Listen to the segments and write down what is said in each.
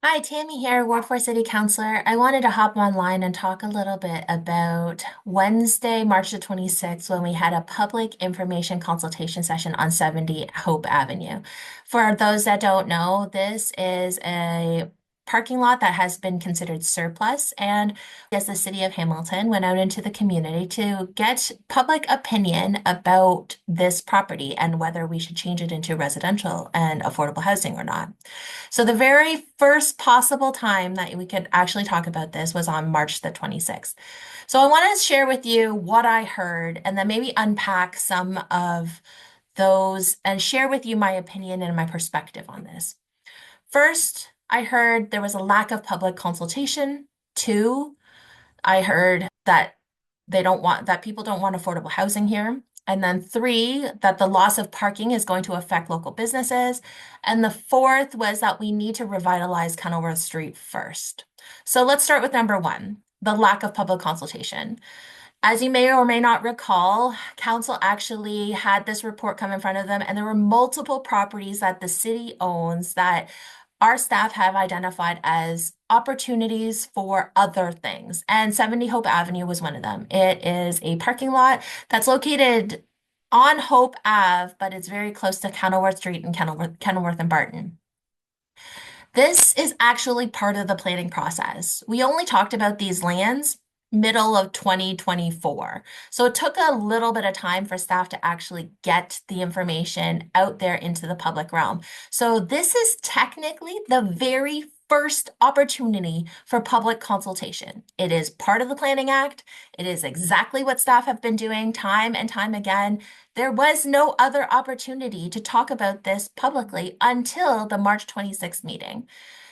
Hi, Tammy here, Ward 4 City Councilor. I wanted to hop online and talk a little bit about Wednesday, March the 26th, when we had a public information consultation session on 70 Hope Avenue. For those that don't know, this is a parking lot that has been considered surplus, and as the city of Hamilton went out into the community to get public opinion about this property and whether we should change it into residential and affordable housing or not. So the very first possible time that we could actually talk about this was on March the 26th. So I want to share with you what I heard and then maybe unpack some of those and share with you my opinion and my perspective on this. First, I heard there was a lack of public consultation. Two, I heard that that people don't want affordable housing here. And then three, that the loss of parking is going to affect local businesses. And the fourth was that we need to revitalize Kenilworth Street first. So let's start with number one, the lack of public consultation. As you may or may not recall, council actually had this report come in front of them, and there were multiple properties that the city owns that our staff have identified as opportunities for other things. And 70 Hope Avenue was one of them. It is a parking lot that's located on Hope Ave, but it's very close to Kenilworth Street and Kenilworth and Barton. This is actually part of the planning process. We only talked about these lands middle of 2024. So it took a little bit of time for staff to actually get the information out there into the public realm. So this is technically the very first opportunity for public consultation. It is part of the Planning Act. It is exactly what staff have been doing time and time again. There was no other opportunity to talk about this publicly until the March 26th meeting.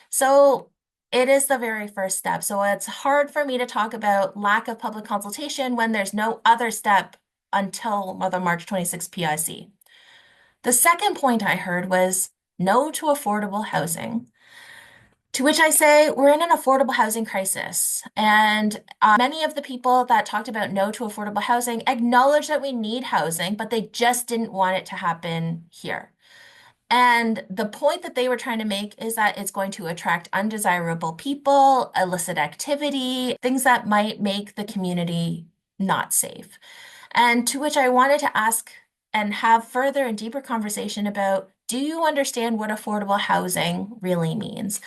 So it is the very first step. So it's hard for me to talk about lack of public consultation when there's no other step until the March 26th PIC. The second point I heard was no to affordable housing. To which I say, we're in an affordable housing crisis. And many of the people that talked about no to affordable housing acknowledge that we need housing, but they just didn't want it to happen here. And the point that they were trying to make is that it's going to attract undesirable people, illicit activity, things that might make the community not safe. And to which I wanted to ask and have further and deeper conversation about, do you understand what affordable housing really means?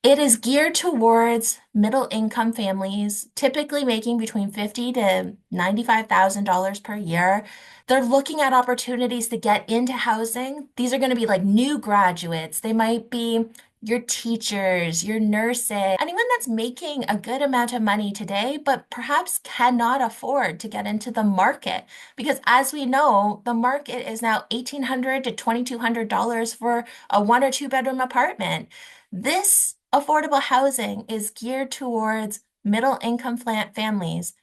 It is geared towards middle income families, typically making between $50,000 to $95,000 per year. They're looking at opportunities to get into housing. These are going to be like new graduates. They might be your teachers, your nurses, anyone that's making a good amount of money today, but perhaps cannot afford to get into the market. Because as we know, the market is now $1,800 to $2,200 for a one or two bedroom apartment. This affordable housing is geared towards middle income families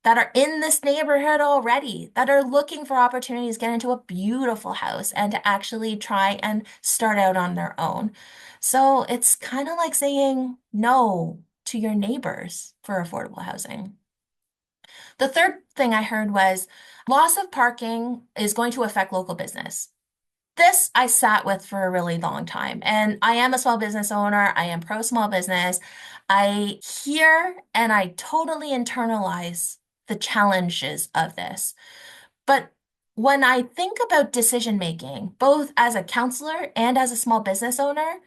that are in this neighborhood already, that are looking for opportunities to get into a beautiful house and to actually try and start out on their own. So it's kind of like saying no to your neighbors for affordable housing. The third thing I heard was loss of parking is going to affect local business. This I sat with for a really long time. And I am a small business owner. I am pro small business. I hear and I totally internalize the challenges of this. But when I think about decision making, both as a counselor and as a small business owner,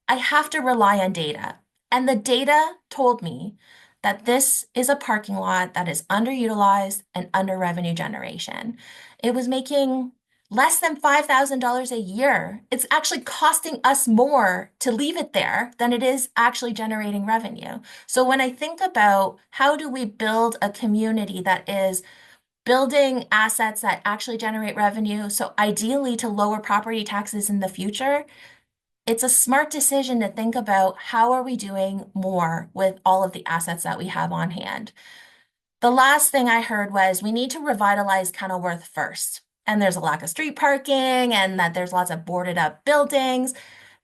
I have to rely on data. And the data told me that this is a parking lot that is underutilized and under revenue generation. It was making less than $5,000 a year. It's actually costing us more to leave it there than it is actually generating revenue. So when I think about how do we build a community that is building assets that actually generate revenue, so ideally to lower property taxes in the future, it's a smart decision to think about how are we doing more with all of the assets that we have on hand. The last thing I heard was we need to revitalize Kenilworth first. And there's a lack of street parking and that there's lots of boarded up buildings,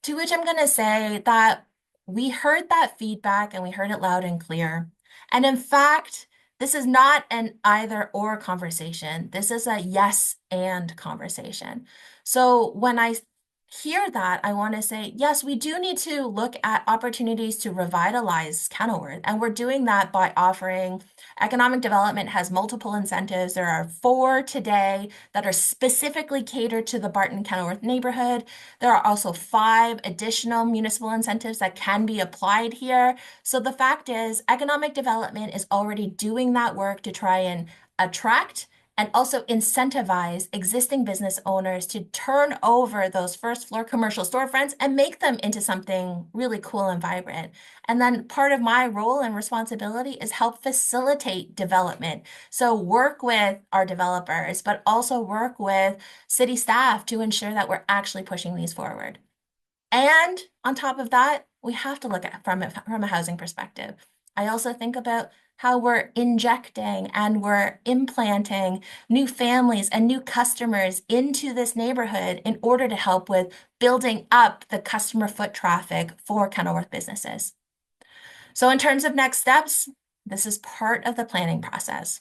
to which I'm going to say that we heard that feedback and we heard it loud and clear. And in fact, this is not an either or conversation. This is a yes and conversation. So when I hear that, I want to say, yes, we do need to look at opportunities to revitalize Kenilworth. And we're doing that by offering economic development has multiple incentives. There are four today that are specifically catered to the Barton Kenilworth neighborhood. There are also five additional municipal incentives that can be applied here. So the fact is, economic development is already doing that work to try and attract and also incentivize existing business owners to turn over those first floor commercial storefronts and make them into something really cool and vibrant. And then part of my role and responsibility is help facilitate development. So work with our developers, but also work with city staff to ensure that we're actually pushing these forward. And on top of that, we have to look at from a housing perspective. I also think about how we're injecting and we're implanting new families and new customers into this neighborhood in order to help with building up the customer foot traffic for Kenilworth businesses. So in terms of next steps, this is part of the planning process.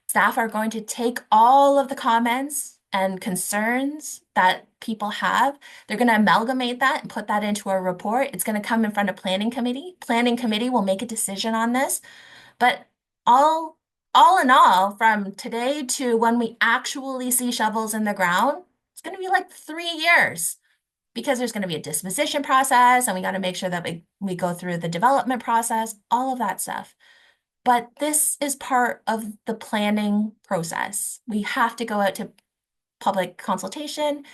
Staff are going to take all of the comments and concerns that people have. They're going to amalgamate that and put that into a report. It's going to come in front of planning committee. Planning committee will make a decision on this. But all all in all, from today to when we actually see shovels in the ground, it's going to be like 3 years because there's going to be a disposition process and we got to make sure that we go through the development process, all of that stuff. But this is part of the planning process. We have to go out to public consultation,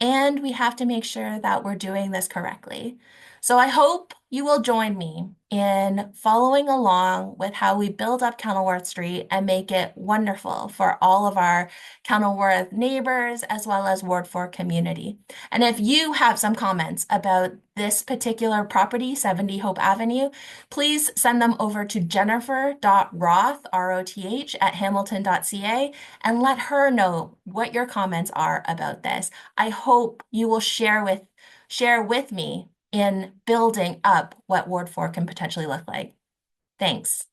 and we have to make sure that we're doing this correctly. So I hope you will join me in following along with how we build up Kenilworth Street and make it wonderful for all of our Kenilworth neighbors as well as Ward 4 community. And if you have some comments about this particular property, 70 Hope Avenue, please send them over to jennifer.roth, R-O-T-H, at hamilton.ca and let her know what your comments are about this. I hope you will share with me in building up what Ward 4 can potentially look like. Thanks.